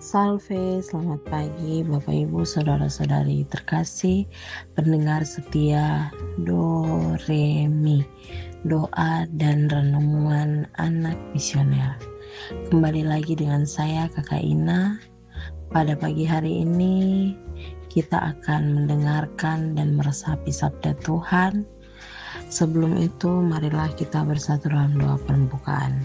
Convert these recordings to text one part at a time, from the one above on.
Salve, selamat pagi Bapak Ibu Saudara-saudari terkasih, pendengar setia Do Re Mi, doa dan renungan anak misioner. Kembali lagi dengan saya Kakak Ina. Pada pagi hari ini kita akan mendengarkan dan meresapi sabda Tuhan. Sebelum itu marilah kita bersatu dalam doa pembukaan.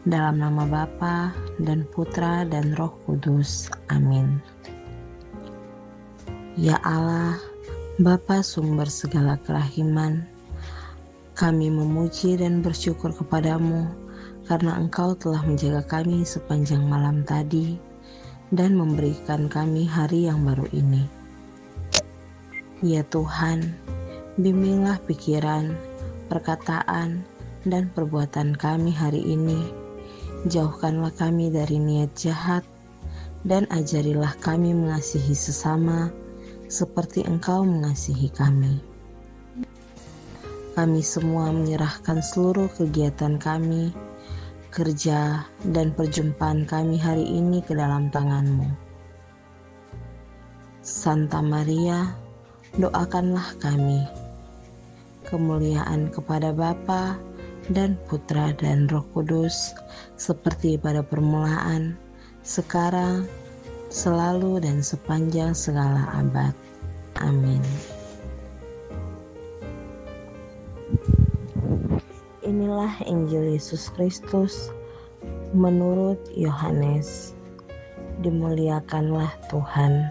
Dalam nama Bapa dan Putra dan Roh Kudus. Amin. Ya Allah, Bapa sumber segala kerahiman, kami memuji dan bersyukur kepadamu karena Engkau telah menjaga kami sepanjang malam tadi dan memberikan kami hari yang baru ini. Ya Tuhan, bimbinglah pikiran, perkataan, dan perbuatan kami hari ini. Jauhkanlah kami dari niat jahat dan ajarilah kami mengasihi sesama seperti Engkau mengasihi kami. Kami semua menyerahkan seluruh kegiatan kami, kerja, dan perjumpaan kami hari ini ke dalam tangan-Mu. Santa Maria, doakanlah kami. Kemuliaan kepada Bapa dan Putra dan Roh Kudus, seperti pada permulaan, sekarang, selalu dan sepanjang segala abad. Amin. Inilah Injil Yesus Kristus menurut Yohanes. Dimuliakanlah Tuhan.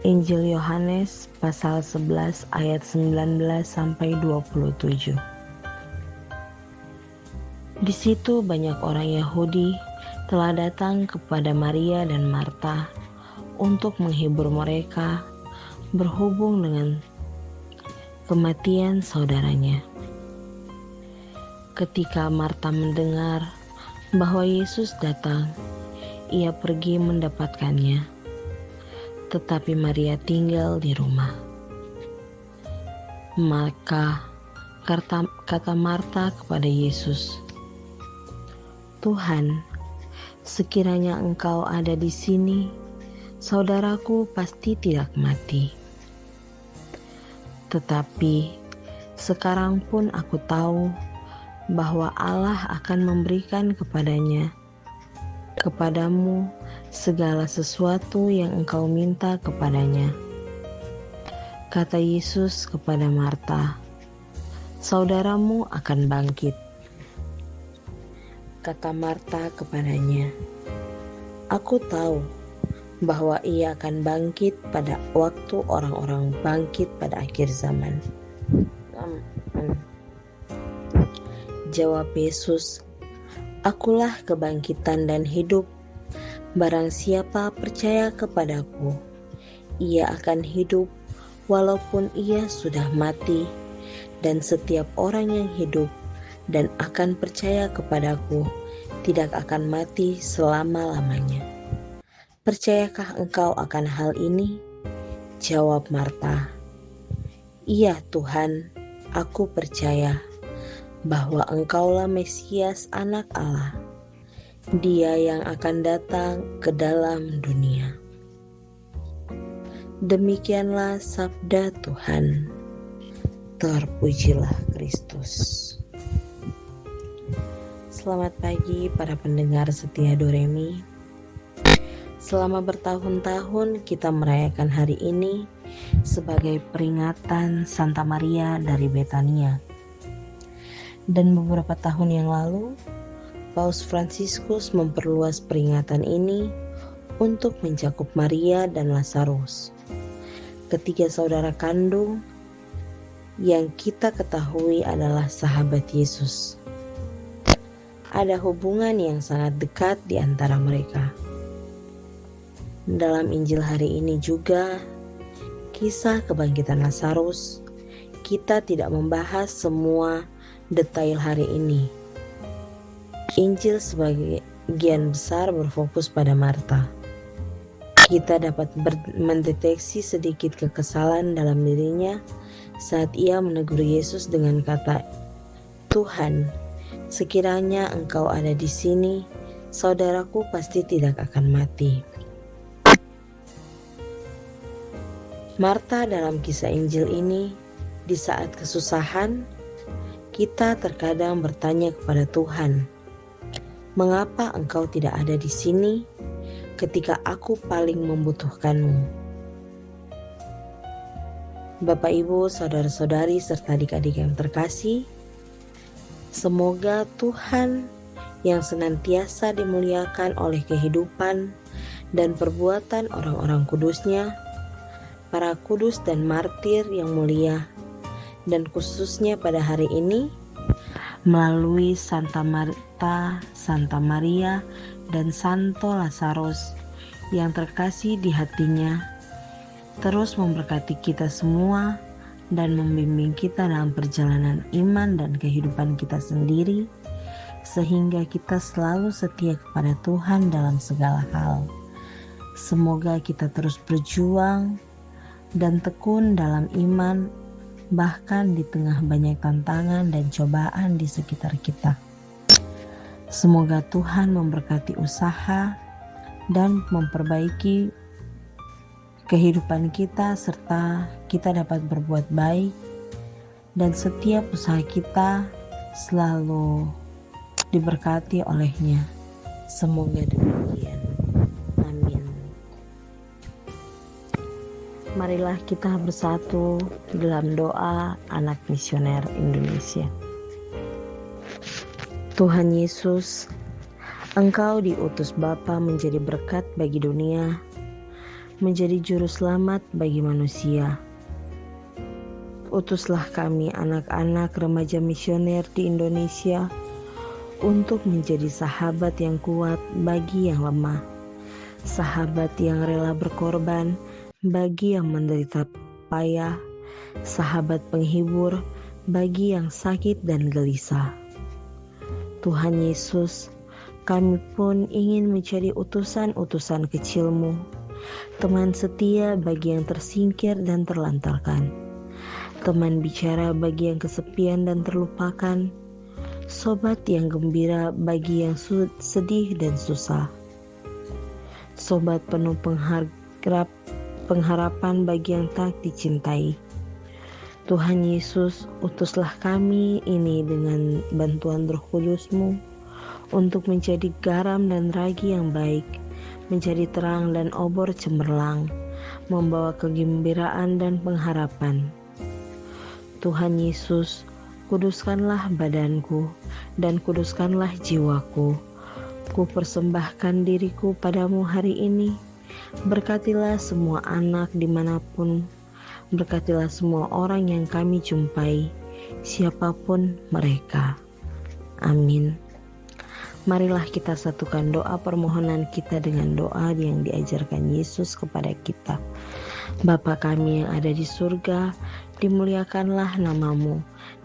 Injil Yohanes pasal 11 ayat 19 sampai 27. Di situ banyak orang Yahudi telah datang kepada Maria dan Marta untuk menghibur mereka berhubung dengan kematian saudaranya. Ketika Marta mendengar bahwa Yesus datang, ia pergi mendapatkannya. Tetapi Maria tinggal di rumah. Maka kata Marta kepada Yesus, "Tuhan, sekiranya Engkau ada di sini, saudaraku pasti tidak mati. Tetapi sekarang pun aku tahu bahwa Allah akan memberikan kepadamu segala sesuatu yang engkau minta kepadanya." Kata Yesus kepada Marta, "Saudaramu akan bangkit." Kata Marta kepadanya, "Aku tahu bahwa ia akan bangkit pada waktu orang-orang bangkit pada akhir zaman." Jawab Yesus, "Akulah kebangkitan dan hidup. Barang siapa percaya kepadaku, ia akan hidup walaupun ia sudah mati, dan setiap orang yang hidup dan akan percaya kepadaku tidak akan mati selama-lamanya." "Percayakah engkau akan hal ini?" Jawab Marta, "Iya Tuhan, aku percaya bahwa Engkaulah Mesias Anak Allah, Dia yang akan datang ke dalam dunia." Demikianlah sabda Tuhan. Terpujilah Kristus. Selamat pagi para pendengar setia Do Re Mi. Selama bertahun-tahun kita merayakan hari ini sebagai peringatan Santa Maria dari Betania. Dan beberapa tahun yang lalu, Paus Fransiskus memperluas peringatan ini untuk mencakup Maria dan Lazarus, ketiga saudara kandung yang kita ketahui adalah sahabat Yesus. Ada hubungan yang sangat dekat di antara mereka. Dalam Injil hari ini juga, kisah kebangkitan Lazarus, kita tidak membahas semua detail hari ini. Injil sebagian besar berfokus pada Marta. Kita dapat mendeteksi sedikit kekesalan dalam dirinya saat ia menegur Yesus dengan kata, "Tuhan, Sekiranya Engkau ada di sini, saudaraku pasti tidak akan mati. Marta dalam kisah Injil ini, di saat kesusahan, kita terkadang bertanya kepada Tuhan, "Mengapa Engkau tidak ada di sini ketika aku paling membutuhkanmu?" Bapak, Ibu, saudara-saudari, serta adik-adik yang terkasih, semoga Tuhan yang senantiasa dimuliakan oleh kehidupan dan perbuatan orang-orang kudusnya, para kudus dan martir yang mulia, dan khususnya pada hari ini, melalui Santa Marta, Santa Maria, dan Santo Lazarus yang terkasih di hatinya, terus memberkati kita semua dan membimbing kita dalam perjalanan iman dan kehidupan kita sendiri, sehingga kita selalu setia kepada Tuhan dalam segala hal. Semoga kita terus berjuang dan tekun dalam iman, bahkan di tengah banyak tantangan dan cobaan di sekitar kita. Semoga Tuhan memberkati usaha dan memperbaiki kehidupan kita, serta kita dapat berbuat baik dan setiap usaha kita selalu diberkati olehnya. Semoga demikian. Amin. Marilah kita bersatu dalam doa anak misioner Indonesia. Tuhan Yesus, Engkau diutus Bapa menjadi berkat bagi dunia, menjadi juru selamat bagi manusia. Utuslah kami anak-anak remaja misioner di Indonesia untuk menjadi sahabat yang kuat bagi yang lemah, sahabat yang rela berkorban bagi yang menderita payah, sahabat penghibur bagi yang sakit dan gelisah. Tuhan Yesus, kami pun ingin menjadi utusan-utusan kecil-Mu, teman setia bagi yang tersingkir dan terlantarkan, teman bicara bagi yang kesepian dan terlupakan, sobat yang gembira bagi yang sedih dan susah, sobat penuh pengharapan bagi yang tak dicintai. Tuhan Yesus, utuslah kami ini dengan bantuan Roh Kudus-Mu untuk menjadi garam dan ragi yang baik, menjadi terang dan obor cemerlang, membawa kegembiraan dan pengharapan. Tuhan Yesus, kuduskanlah badanku dan kuduskanlah jiwaku. Ku persembahkan diriku padamu hari ini. Berkatilah semua anak dimanapun, berkatilah semua orang yang kami jumpai, siapapun mereka. Amin. Marilah kita satukan doa permohonan kita dengan doa yang diajarkan Yesus kepada kita. Bapa kami yang ada di surga, dimuliakanlah nama-Mu,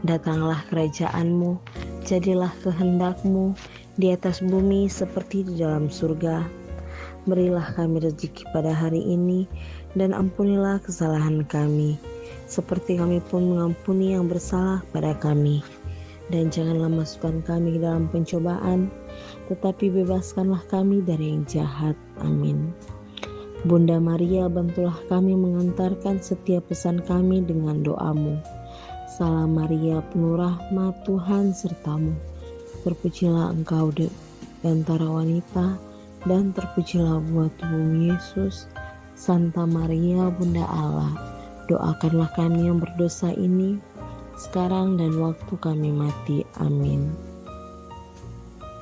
datanglah kerajaan-Mu, jadilah kehendak-Mu di atas bumi seperti di dalam surga. Berilah kami rezeki pada hari ini, dan ampunilah kesalahan kami, seperti kami pun mengampuni yang bersalah pada kami. Dan janganlah masukkan kami ke dalam pencobaan, tetapi bebaskanlah kami dari yang jahat. Amin. Bunda Maria, bantulah kami mengantarkan setiap pesan kami dengan doa-Mu. Salam Maria, penuh rahmat, Tuhan sertamu. Terpujilah Engkau di antara wanita, dan terpujilah buah tubuh Yesus. Santa Maria, Bunda Allah, doakanlah kami yang berdosa ini, sekarang dan waktu kami mati. Amin.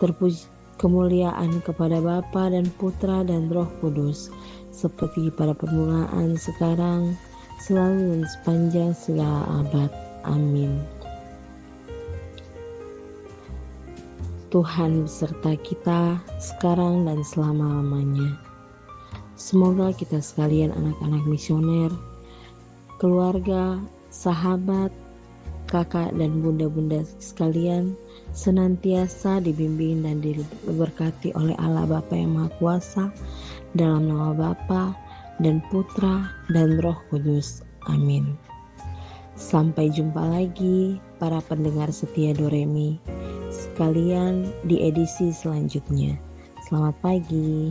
Terpuji kemuliaan kepada Bapa dan Putra dan Roh Kudus, seperti pada permulaan, sekarang, selalu dan sepanjang segala abad. Amin. Tuhan beserta kita sekarang dan selama-lamanya. Semoga kita sekalian anak-anak misioner, keluarga, sahabat, kakak dan bunda-bunda sekalian senantiasa dibimbing dan diberkati oleh Allah Bapa yang Maha Kuasa, dalam nama Bapa dan Putra dan Roh Kudus. Amin. Sampai jumpa lagi para pendengar setia Doremi. kalian di edisi selanjutnya. Selamat pagi.